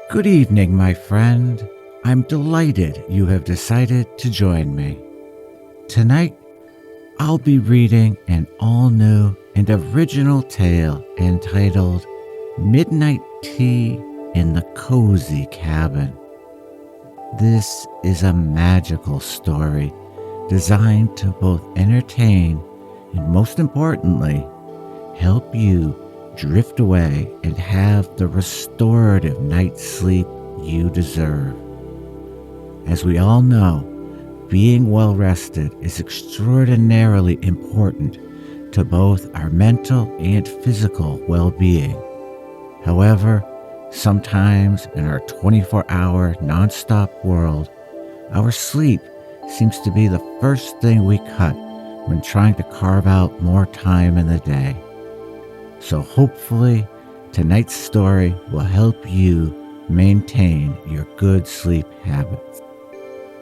Good evening, my friend. I'm delighted you have decided to join me. Tonight, I'll be reading an all-new and original tale entitled Midnight Tea in the Cozy Cabin. This is a magical story designed to both entertain and, most importantly, help you drift away and have the restorative night's sleep you deserve. As we all know, being well rested is extraordinarily important to both our mental and physical well-being. However, sometimes in our 24-hour nonstop world, our sleep seems to be the first thing we cut when trying to carve out more time in the day. So hopefully, tonight's story will help you maintain your good sleep habits.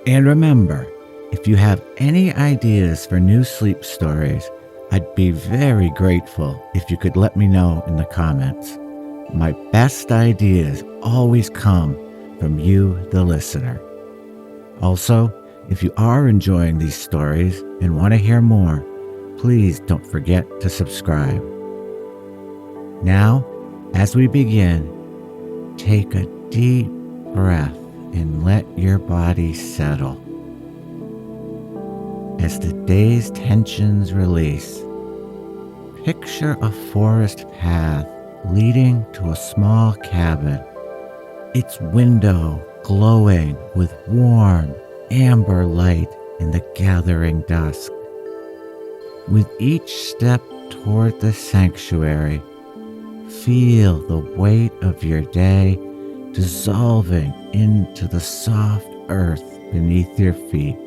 And remember, if you have any ideas for new sleep stories, I'd be very grateful if you could let me know in the comments. My best ideas always come from you, the listener. Also, if you are enjoying these stories and want to hear more, please don't forget to subscribe. Now, as we begin, take a deep breath and let your body settle. As the day's tensions release, picture a forest path leading to a small cabin, its window glowing with warm amber light in the gathering dusk. With each step toward the sanctuary, feel the weight of your day dissolving into the soft earth beneath your feet.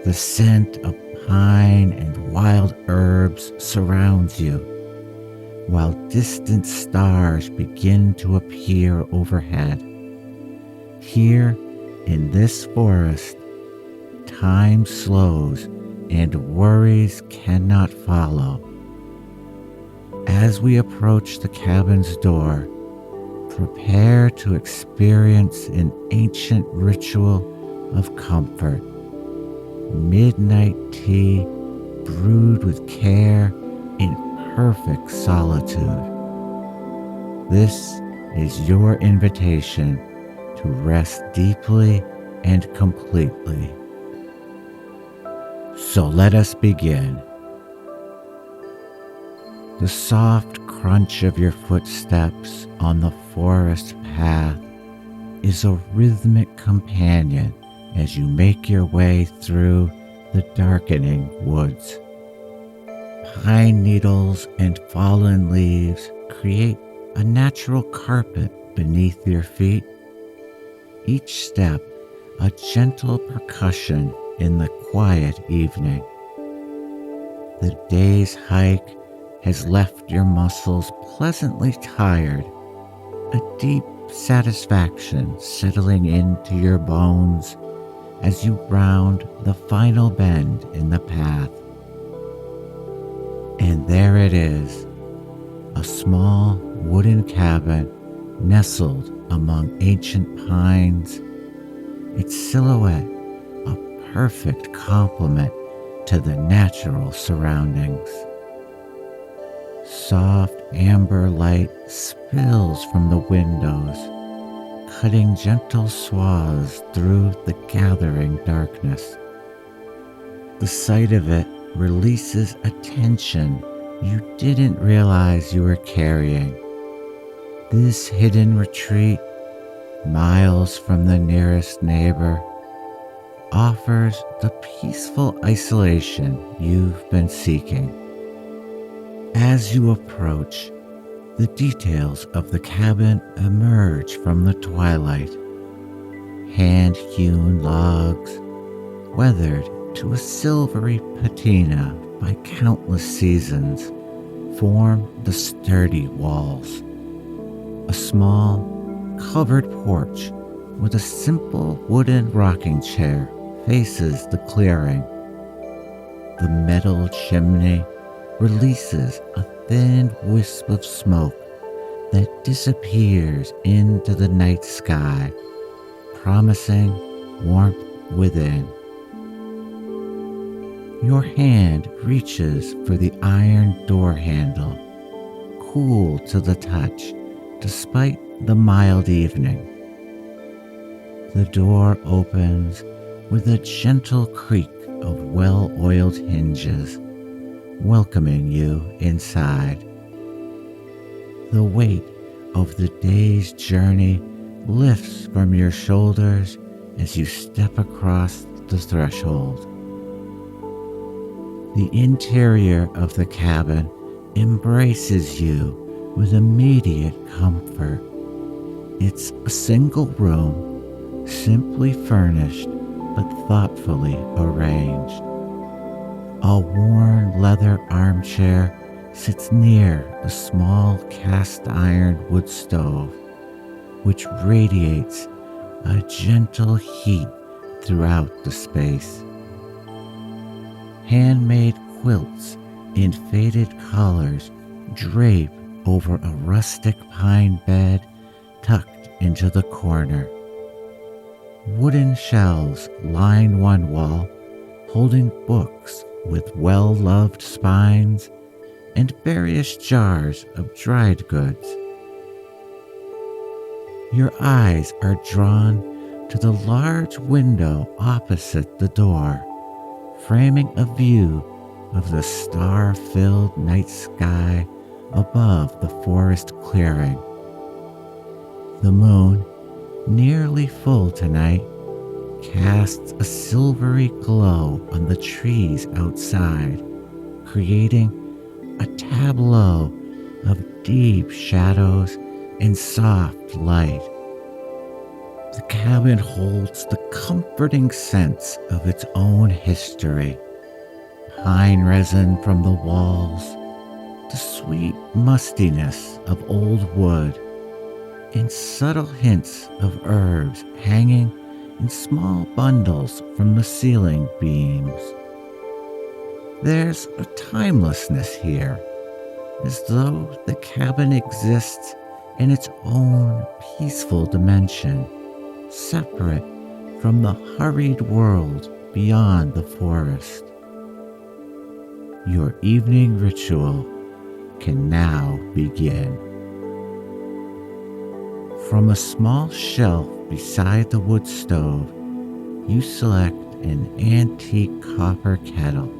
The scent of pine and wild herbs surrounds you, while distant stars begin to appear overhead. Here in this forest, time slows and worries cannot follow. As we approach the cabin's door, prepare to experience an ancient ritual of comfort. Midnight tea brewed with care in perfect solitude. This is your invitation to rest deeply and completely. So let us begin. The soft crunch of your footsteps on the forest path is a rhythmic companion as you make your way through the darkening woods. Pine needles and fallen leaves create a natural carpet beneath your feet, each step a gentle percussion in the quiet evening. The day's hike has left your muscles pleasantly tired, a deep satisfaction settling into your bones as you round the final bend in the path. And there it is, a small wooden cabin nestled among ancient pines, its silhouette a perfect complement to the natural surroundings. Soft amber light spills from the windows, cutting gentle swaths through the gathering darkness. The sight of it releases a tension you didn't realize you were carrying. This hidden retreat, miles from the nearest neighbor, offers the peaceful isolation you've been seeking. As you approach, the details of the cabin emerge from the twilight. Hand-hewn logs, weathered to a silvery patina by countless seasons, form the sturdy walls. A small, covered porch with a simple wooden rocking chair faces the clearing. The metal chimney releases a thin wisp of smoke that disappears into the night sky, promising warmth within. Your hand reaches for the iron door handle, cool to the touch despite the mild evening. The door opens with a gentle creak of well-oiled hinges, welcoming you inside. The weight of the day's journey lifts from your shoulders as you step across the threshold. The interior of the cabin embraces you with immediate comfort. It's a single room, simply furnished but thoughtfully arranged. A worn leather armchair sits near a small cast iron wood stove, which radiates a gentle heat throughout the space. Handmade quilts in faded colors drape over a rustic pine bed tucked into the corner. Wooden shelves line one wall, holding books with well-loved spines and various jars of dried goods. Your eyes are drawn to the large window opposite the door, framing a view of the star-filled night sky above the forest clearing. The moon, nearly full tonight, casts a silvery glow on the trees outside, creating a tableau of deep shadows and soft light. The cabin holds the comforting sense of its own history. Pine resin from the walls, the sweet mustiness of old wood, and subtle hints of herbs hanging in small bundles from the ceiling beams. There's a timelessness here, as though the cabin exists in its own peaceful dimension, separate from the hurried world beyond the forest. Your evening ritual can now begin. From a small shelf beside the wood stove, you select an antique copper kettle,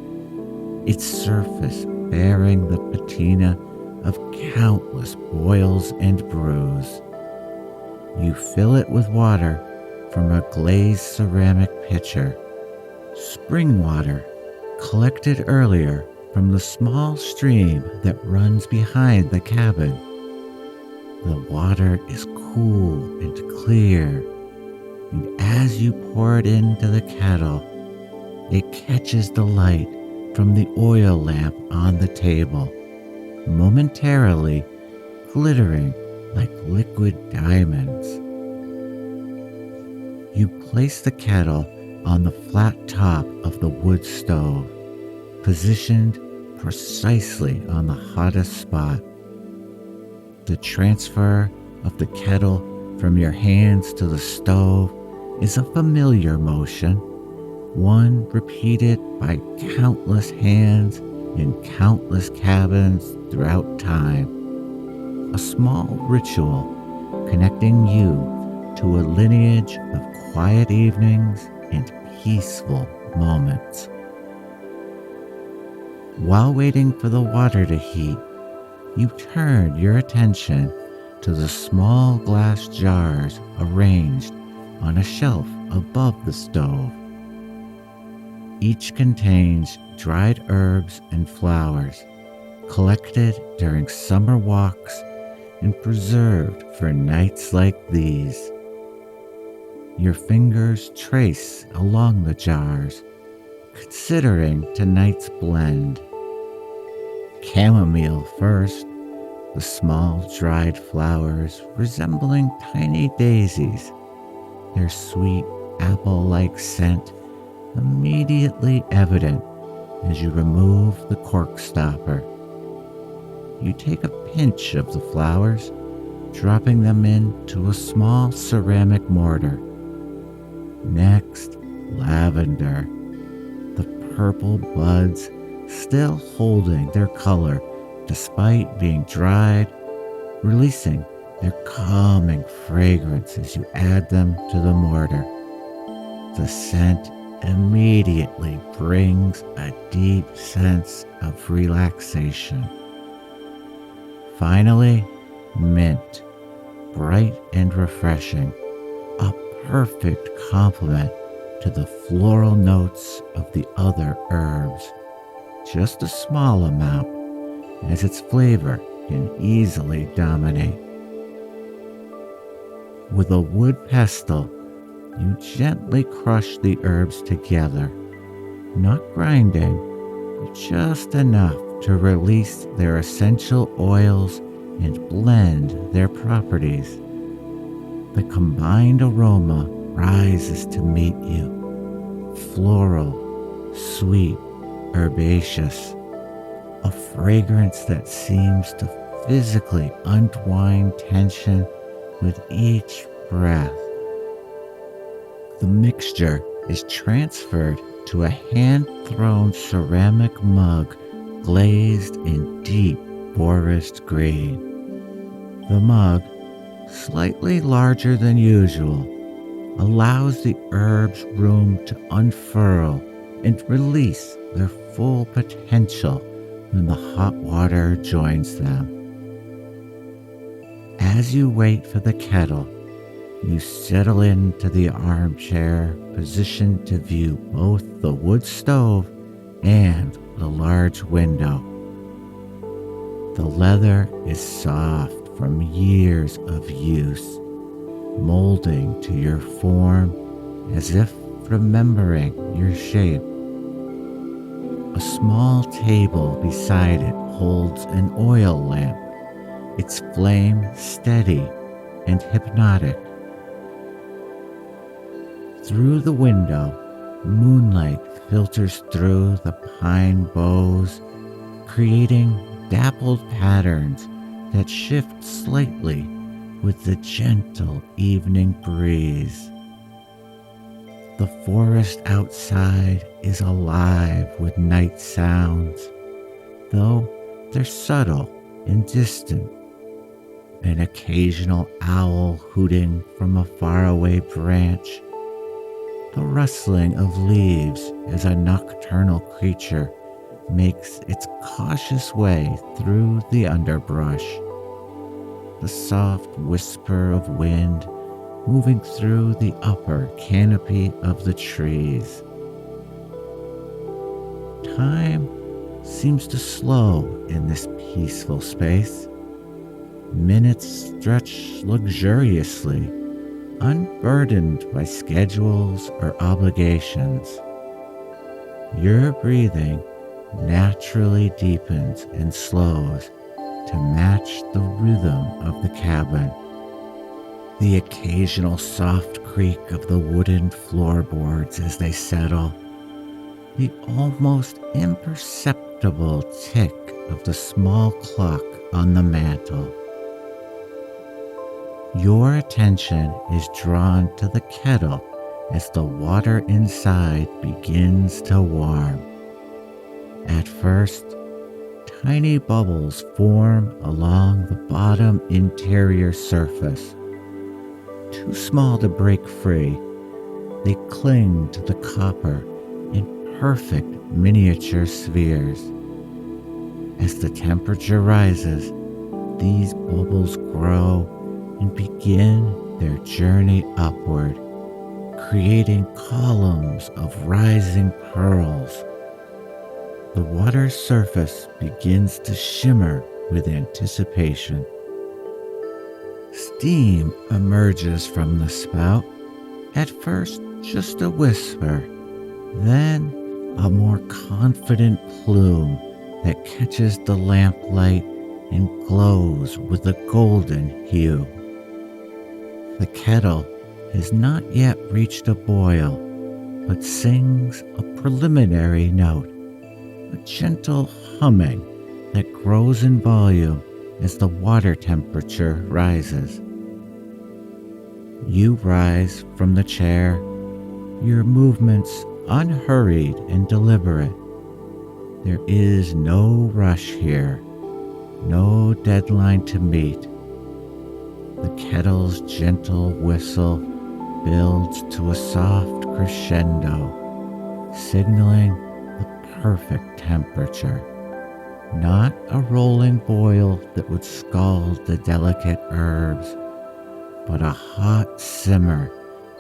its surface bearing the patina of countless boils and brews. You fill it with water from a glazed ceramic pitcher, spring water collected earlier from the small stream that runs behind the cabin. The water is cool and clear, and as you pour it into the kettle, it catches the light from the oil lamp on the table, momentarily glittering like liquid diamonds. You place the kettle on the flat top of the wood stove, positioned precisely on the hottest spot. The transfer of the kettle from your hands to the stove is a familiar motion, one repeated by countless hands in countless cabins throughout time. A small ritual connecting you to a lineage of quiet evenings and peaceful moments. While waiting for the water to heat, you turn your attention to the small glass jars arranged on a shelf above the stove. Each contains dried herbs and flowers, collected during summer walks and preserved for nights like these. Your fingers trace along the jars, considering tonight's blend. Chamomile first, the small dried flowers resembling tiny daisies, their sweet apple-like scent immediately evident as you remove the cork stopper. You take a pinch of the flowers dropping them into a small ceramic mortar. Next, lavender, the purple buds still holding their color despite being dried, releasing their calming fragrance as you add them to the mortar. The scent immediately brings a deep sense of relaxation. Finally, mint, bright and refreshing, a perfect complement to the floral notes of the other herbs. Just a small amount, as its flavor can easily dominate. With a wood pestle, you gently crush the herbs together, not grinding, but just enough to release their essential oils and blend their properties. The combined aroma rises to meet you, floral, sweet, herbaceous, a fragrance that seems to physically unwind tension with each breath. The mixture is transferred to a hand-thrown ceramic mug glazed in deep forest green. The mug, slightly larger than usual, allows the herbs room to unfurl and release their full potential when the hot water joins them. As you wait for the kettle, you settle into the armchair, positioned to view both the wood stove and the large window. The leather is soft from years of use, molding to your form as if remembering your shape. A small table beside it holds an oil lamp, its flame steady and hypnotic. Through the window, moonlight filters through the pine boughs, creating dappled patterns that shift slightly with the gentle evening breeze. The forest outside is alive with night sounds, though they're subtle and distant. An occasional owl hooting from a faraway branch, the rustling of leaves as a nocturnal creature makes its cautious way through the underbrush. The soft whisper of wind moving through the upper canopy of the trees. Time seems to slow in this peaceful space. Minutes stretch luxuriously, unburdened by schedules or obligations. Your breathing naturally deepens and slows to match the rhythm of the cabin. The occasional soft creak of the wooden floorboards as they settle, the almost imperceptible tick of the small clock on the mantel. Your attention is drawn to the kettle as the water inside begins to warm. At first, tiny bubbles form along the bottom interior surface. Too small to break free, they cling to the copper in perfect miniature spheres. As the temperature rises, these bubbles grow and begin their journey upward, creating columns of rising pearls. The water's surface begins to shimmer with anticipation. Steam emerges from the spout, at first just a whisper, then a more confident plume that catches the lamplight and glows with a golden hue. The kettle has not yet reached a boil, but sings a preliminary note, a gentle humming that grows in volume as the water temperature rises. You rise from the chair, your movements unhurried and deliberate. There is no rush here, no deadline to meet. The kettle's gentle whistle builds to a soft crescendo, signaling the perfect temperature. Not a rolling boil that would scald the delicate herbs, but a hot simmer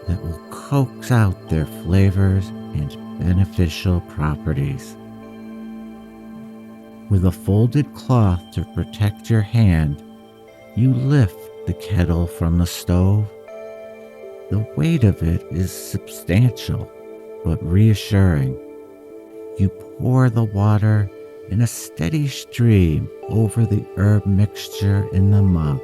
that will coax out their flavors and beneficial properties. With a folded cloth to protect your hand, you lift the kettle from the stove. The weight of it is substantial, but reassuring. You pour the water in a steady stream over the herb mixture in the mug,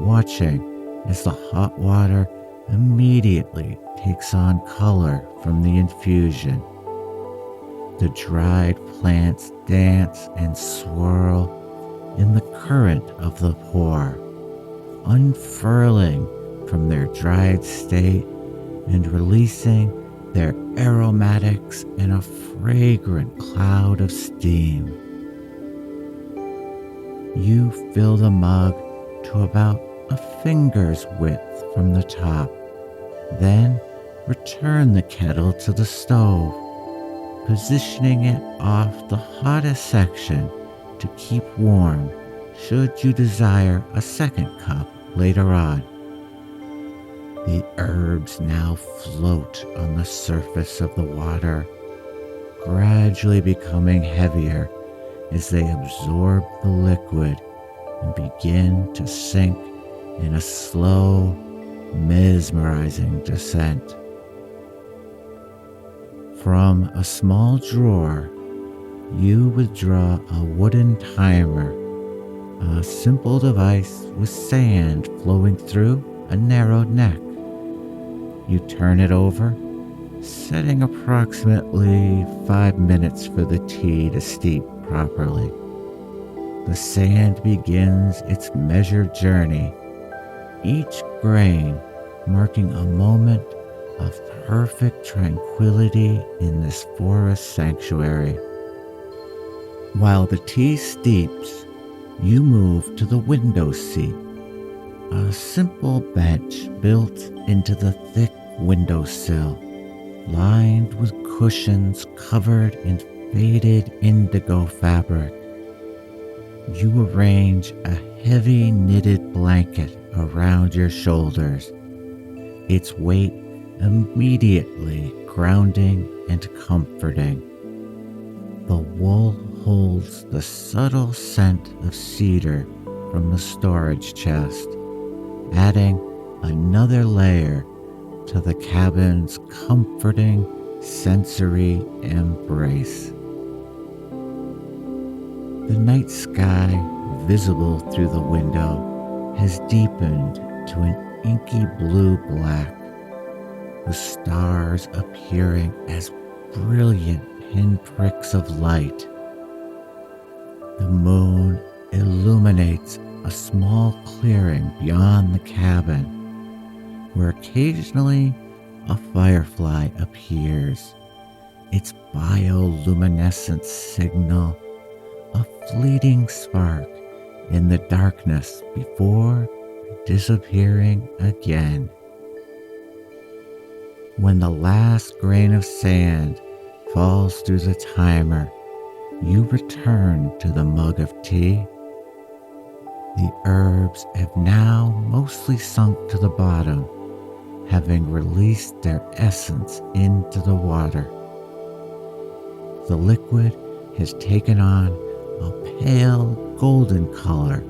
watching as the hot water immediately takes on color from the infusion. The dried plants dance and swirl in the current of the pour, unfurling from their dried state and releasing their aromatics in a fragrant cloud of steam. You fill the mug to about a finger's width from the top, then return the kettle to the stove, positioning it off the hottest section to keep warm should you desire a second cup later on. The herbs now float on the surface of the water, gradually becoming heavier as they absorb the liquid and begin to sink in a slow, mesmerizing descent. From a small drawer, you withdraw a wooden timer, a simple device with sand flowing through a narrow neck. You turn it over, setting approximately 5 minutes for the tea to steep properly. The sand begins its measured journey, each grain marking a moment of perfect tranquility in this forest sanctuary. While the tea steeps, you move to the window seat, a simple bench built into the thick windowsill, lined with cushions covered in faded indigo fabric. You arrange a heavy knitted blanket around your shoulders, its weight immediately grounding and comforting. The wool holds the subtle scent of cedar from the storage chest, adding another layer to the cabin's comforting sensory embrace. The night sky, visible through the window, has deepened to an inky blue-black, with stars appearing as brilliant pinpricks of light. The moon illuminates a small clearing beyond the cabin, where occasionally a firefly appears, its bioluminescent signal a fleeting spark in the darkness before disappearing again. When the last grain of sand falls through the timer, you return to the mug of tea. The herbs have now mostly sunk to the bottom, having released their essence into the water. The liquid has taken on a pale golden color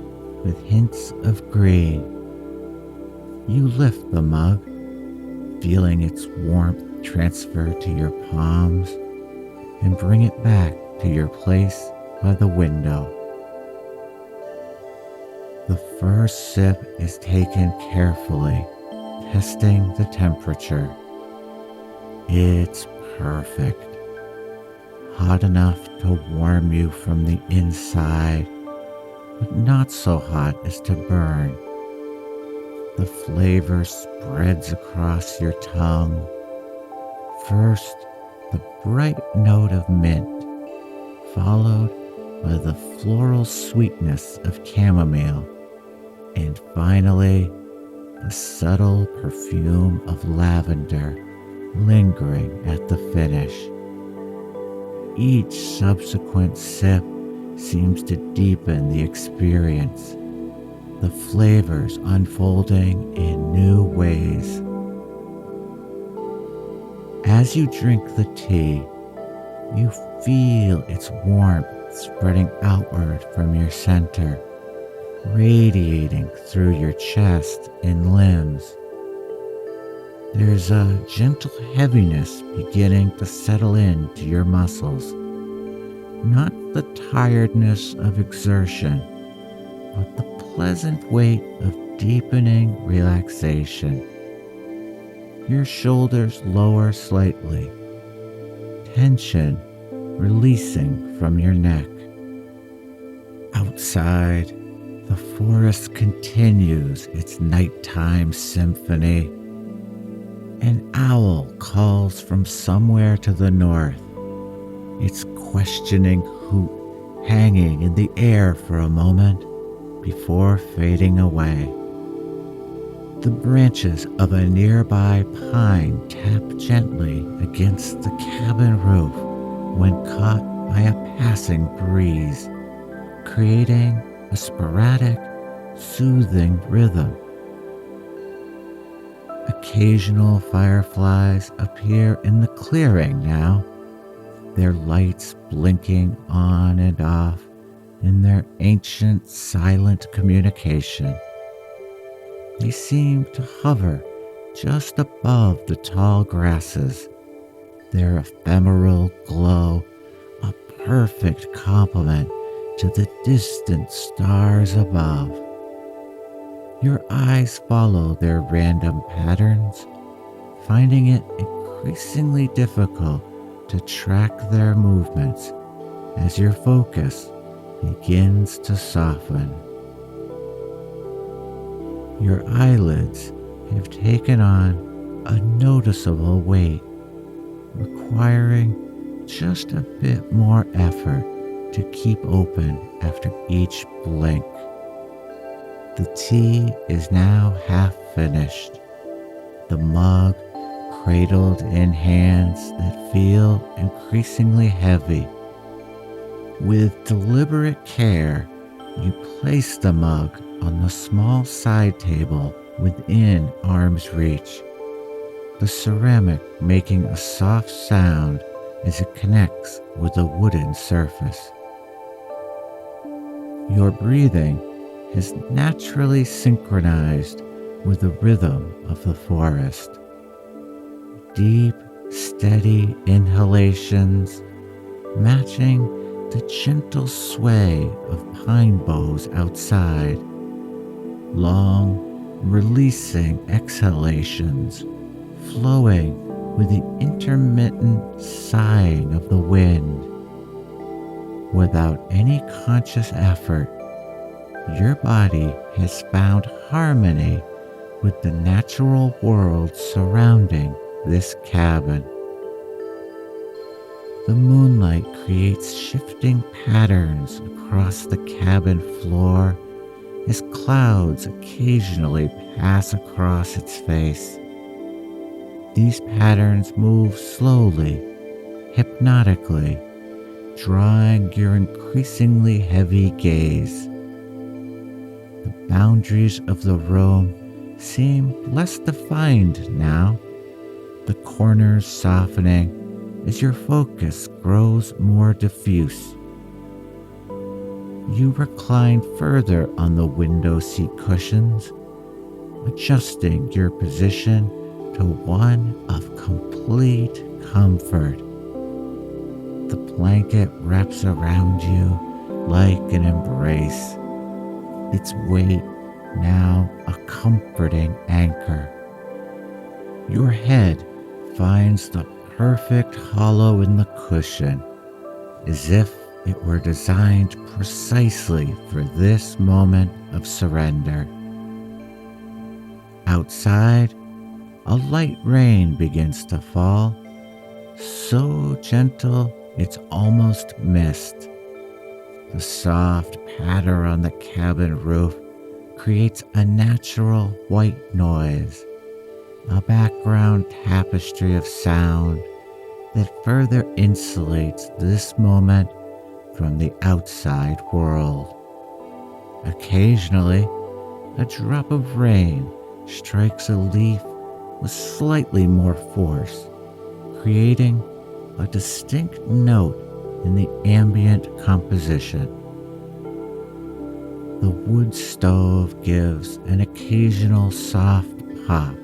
with hints of green. You lift the mug, feeling its warmth transfer to your palms, and bring it back to your place by the window. The first sip is taken carefully, testing the temperature. It's perfect. Hot enough to warm you from the inside, but not so hot as to burn. The flavor spreads across your tongue. First, the bright note of mint, followed by the floral sweetness of chamomile, and finally, the subtle perfume of lavender lingering at the finish. Each subsequent sip seems to deepen the experience, the flavors unfolding in new ways. As you drink the tea, you feel its warmth spreading outward from your center, radiating through your chest and limbs. There's a gentle heaviness beginning to settle into your muscles, not the tiredness of exertion, but the pleasant weight of deepening relaxation. Your shoulders lower slightly, tension releasing from your neck. Outside, the forest continues its nighttime symphony. An owl calls from somewhere to the north, its questioning hoot hanging in the air for a moment before fading away. The branches of a nearby pine tap gently against the cabin roof when caught by a passing breeze, creating a sporadic, soothing rhythm. Occasional fireflies appear in the clearing now, their lights blinking on and off in their ancient silent communication. They seem to hover just above the tall grasses, their ephemeral glow a perfect complement to the distant stars above. Your eyes follow their random patterns, finding it increasingly difficult to track their movements as your focus begins to soften. Your eyelids have taken on a noticeable weight, requiring just a bit more effort to keep open after each blink. The tea is now half finished, the mug cradled in hands that feel increasingly heavy. With deliberate care, you place the mug on the small side table within arm's reach, the ceramic making a soft sound as it connects with the wooden surface. Your breathing has naturally synchronized with the rhythm of the forest. Deep, steady inhalations matching the gentle sway of pine boughs outside. Long, releasing exhalations flowing with the intermittent sighing of the wind. Without any conscious effort, your body has found harmony with the natural world surrounding this cabin. The moonlight creates shifting patterns across the cabin floor as clouds occasionally pass across its face. These patterns move slowly, hypnotically, drawing your increasingly heavy gaze. The boundaries of the room seem less defined now, the corners softening as your focus grows more diffuse. You recline further on the window seat cushions, adjusting your position to one of complete comfort. The blanket wraps around you like an embrace, its weight now a comforting anchor. Your head finds the perfect hollow in the cushion, as if it were designed precisely for this moment of surrender. Outside, a light rain begins to fall, so gentle it's almost mist. The soft patter on the cabin roof creates a natural white noise, a background tapestry of sound that further insulates this moment from the outside world. Occasionally, a drop of rain strikes a leaf with slightly more force, creating a distinct note in the ambient composition. The wood stove gives an occasional soft pop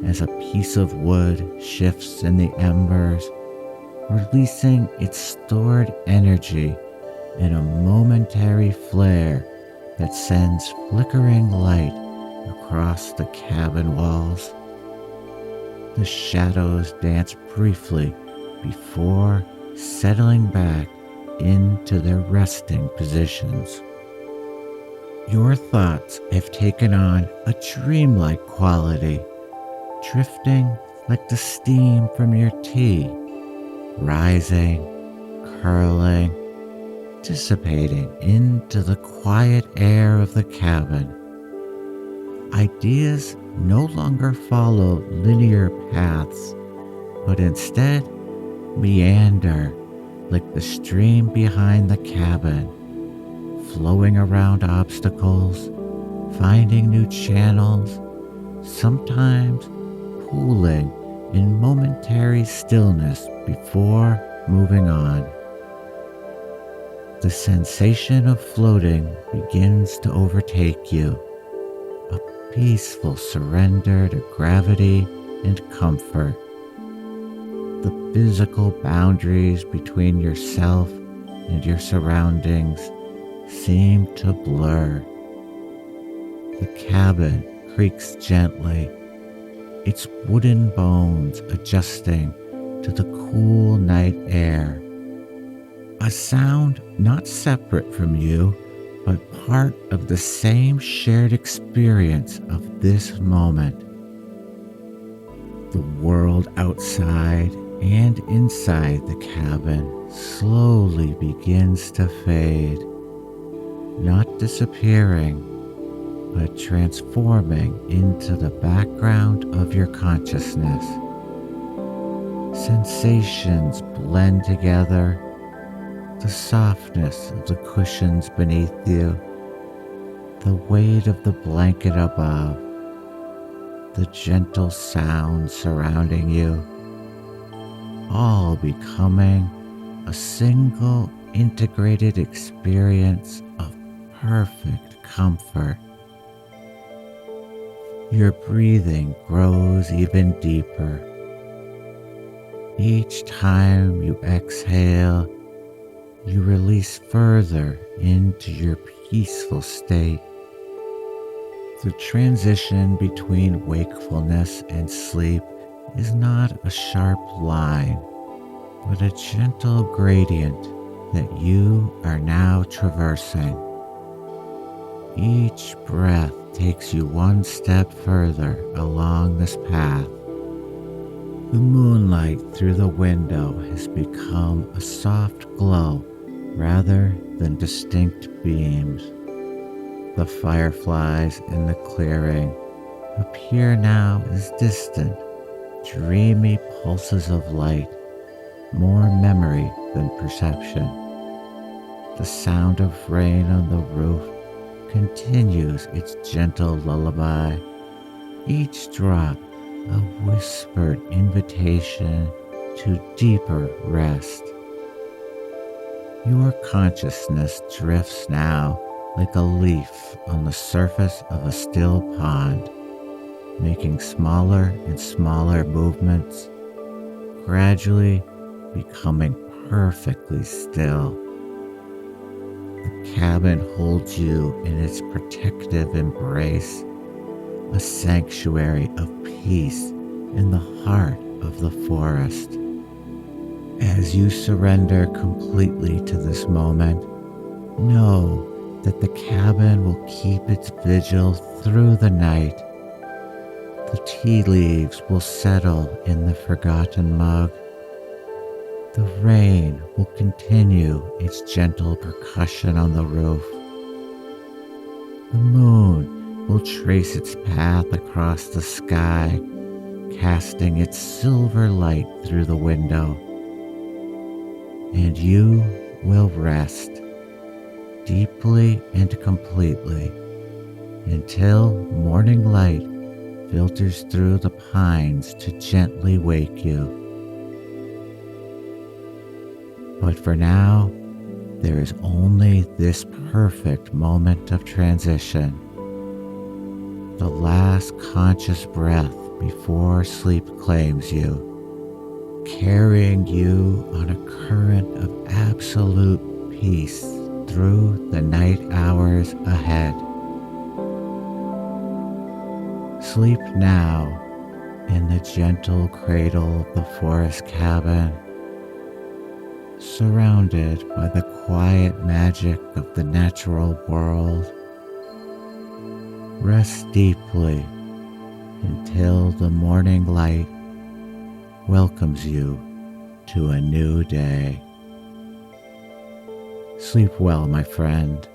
as a piece of wood shifts in the embers, releasing its stored energy in a momentary flare that sends flickering light across the cabin walls. The shadows dance briefly before settling back into their resting positions. Your thoughts have taken on a dreamlike quality, drifting like the steam from your tea, rising, curling, dissipating into the quiet air of the cabin. Ideas no longer follow linear paths, but instead meander like the stream behind the cabin, flowing around obstacles, finding new channels, sometimes pooling in momentary stillness before moving on. The sensation of floating begins to overtake you, a peaceful surrender to gravity and comfort. The physical boundaries between yourself and your surroundings seem to blur. The cabin creaks gently, its wooden bones adjusting to the cool night air. A sound not separate from you, but part of the same shared experience of this moment. The world outside and inside the cabin slowly begins to fade, not disappearing, but transforming into the background of your consciousness. Sensations blend together, the softness of the cushions beneath you, the weight of the blanket above, the gentle sounds surrounding you, all becoming a single integrated experience of perfect comfort. Your breathing grows even deeper. Each time you exhale, you release further into your peaceful state. The transition between wakefulness and sleep is not a sharp line, but a gentle gradient that you are now traversing. Each breath takes you one step further along this path. The moonlight through the window has become a soft glow rather than distinct beams. The fireflies in the clearing appear now as distant, dreamy pulses of light, more memory than perception. The sound of rain on the roof continues its gentle lullaby, each drop a whispered invitation to deeper rest. Your consciousness drifts now like a leaf on the surface of a still pond, making smaller and smaller movements, gradually becoming perfectly still. The cabin holds you in its protective embrace, a sanctuary of peace in the heart of the forest. As you surrender completely to this moment, know that the cabin will keep its vigil through the night. The tea leaves will settle in the forgotten mug. The rain will continue its gentle percussion on the roof. The moon will trace its path across the sky, casting its silver light through the window. And you will rest deeply and completely until morning light filters through the pines to gently wake you. But for now, there is only this perfect moment of transition, the last conscious breath before sleep claims you, carrying you on a current of absolute peace through the night hours ahead. Sleep now in the gentle cradle of the forest cabin, surrounded by the quiet magic of the natural world. Rest deeply until the morning light welcomes you to a new day. Sleep well, my friend.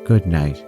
Good night.